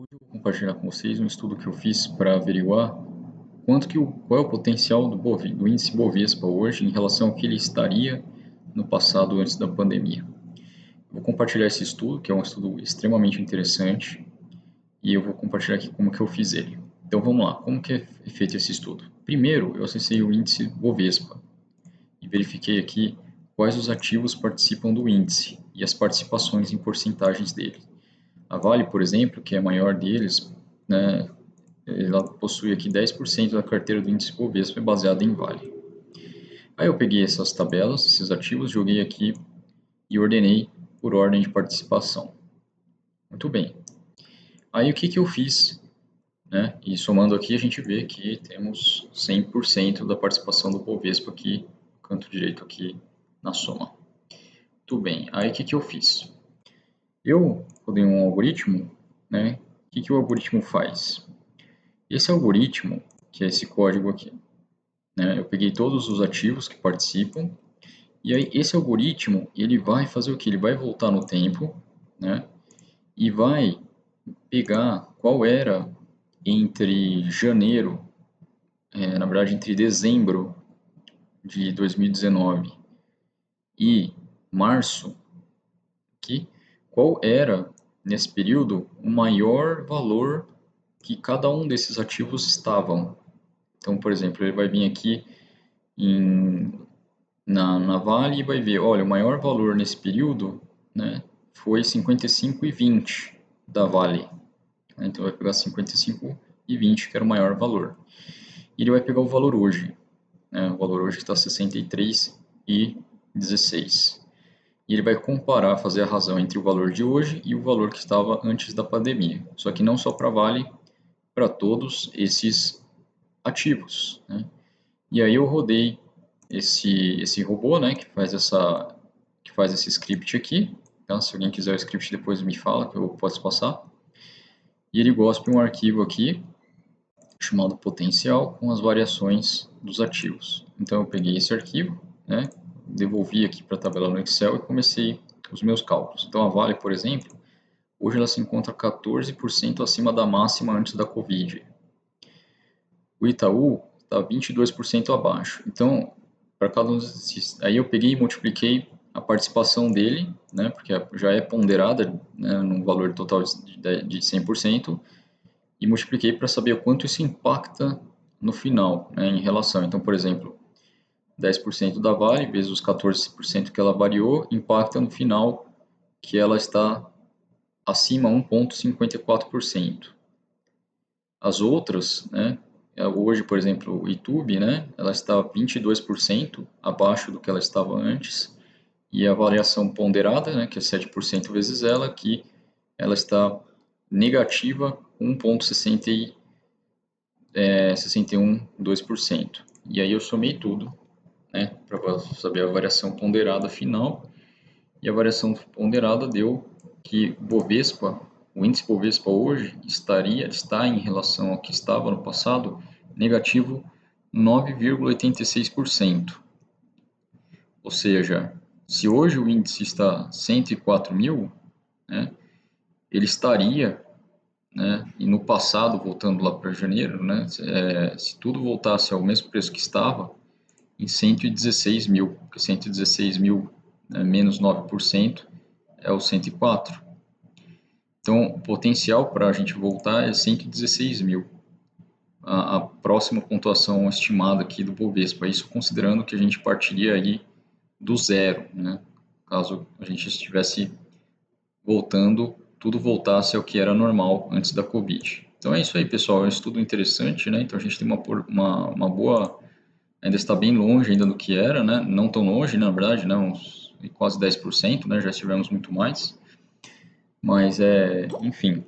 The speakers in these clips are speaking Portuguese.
Hoje eu vou compartilhar com vocês um estudo que eu fiz para averiguar qual é o potencial do índice Bovespa hoje em relação ao que ele estaria no passado antes da pandemia. Eu vou compartilhar esse estudo, que é um estudo extremamente interessante, e eu vou compartilhar aqui como que eu fiz ele. Então vamos lá, como que é feito esse estudo? Primeiro, eu acessei o índice Bovespa e verifiquei aqui quais os ativos participam do índice e as participações em porcentagens dele. A Vale, por exemplo, que é a maior deles, né, ela possui aqui 10% da carteira do índice Bovespa baseada em Vale. Aí eu peguei essas tabelas, esses ativos, joguei aqui e ordenei por ordem de participação. Muito bem. Aí o que eu fiz? Né? E somando aqui a gente vê que temos 100% da participação do Bovespa aqui no canto direito aqui na soma. Muito bem. Aí o que eu fiz? Eu rodei um algoritmo, né? O que o algoritmo faz? Esse algoritmo, que é esse código aqui, né? Eu peguei todos os ativos que participam, e aí esse algoritmo, ele vai fazer o que? Ele vai voltar no tempo, né? E vai pegar qual era entre janeiro, na verdade entre dezembro de 2019 e março, aqui, qual era, nesse período, o maior valor que cada um desses ativos estavam. Então, por exemplo, ele vai vir aqui na Vale e vai ver, olha, o maior valor nesse período, né, foi 55,20 da Vale. Então vai pegar 55,20, que era o maior valor. E ele vai pegar o valor hoje, né, o valor hoje está 63,16. E ele vai comparar, fazer a razão entre o valor de hoje e o valor que estava antes da pandemia. Só que não só para Vale, para todos esses ativos, né? E aí eu rodei esse robô, né, que faz esse script aqui. Tá? Se alguém quiser o script depois me fala, que eu posso passar. E ele gospe um arquivo aqui, chamado potencial, com as variações dos ativos. Então eu peguei esse arquivo, né, devolvi aqui para a tabela no Excel e comecei os meus cálculos. Então a Vale, por exemplo, hoje ela se encontra 14% acima da máxima antes da Covid. O Itaú está 22% abaixo. Então, para cada um desses, aí eu peguei e multipliquei a participação dele, né, porque já é ponderada, né, no valor total de 100%, e multipliquei para saber o quanto isso impacta no final, né, em relação. Então, por exemplo, 10% da Vale vezes os 14% que ela variou, impacta no final que ela está acima 1,54%. As outras, né, hoje, por exemplo, o YouTube, né, ela está 22% abaixo do que ela estava antes, e a variação ponderada, né, que é 7% vezes ela, que ela está negativa 1,61,2%. E aí eu somei tudo, né, para saber a variação ponderada final, e a variação ponderada deu que o índice Bovespa hoje está em relação ao que estava no passado, negativo 9,86%. Ou seja, se hoje o índice está 104 mil, né, ele estaria, né, e no passado, voltando lá para janeiro, né, se tudo voltasse ao mesmo preço que estava, em 116 mil, porque 116 mil, né, menos 9% é o 104. Então, o potencial para a gente voltar é 116 mil. A próxima pontuação estimada aqui do Bovespa, isso considerando que a gente partiria aí do zero, né? Caso a gente estivesse voltando, tudo voltasse ao que era normal antes da Covid. Então é isso aí, pessoal, é um estudo interessante, né? Então a gente tem uma boa, ainda está bem longe ainda do que era, né? Não tão longe, na verdade, né? Uns quase 10%, né? Já estivemos muito mais. Mas, enfim,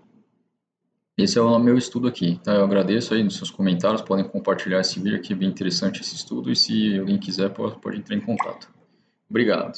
esse é o meu estudo aqui, tá? Eu agradeço aí nos seus comentários, podem compartilhar esse vídeo aqui, é bem interessante esse estudo, e se alguém quiser, pode entrar em contato. Obrigado.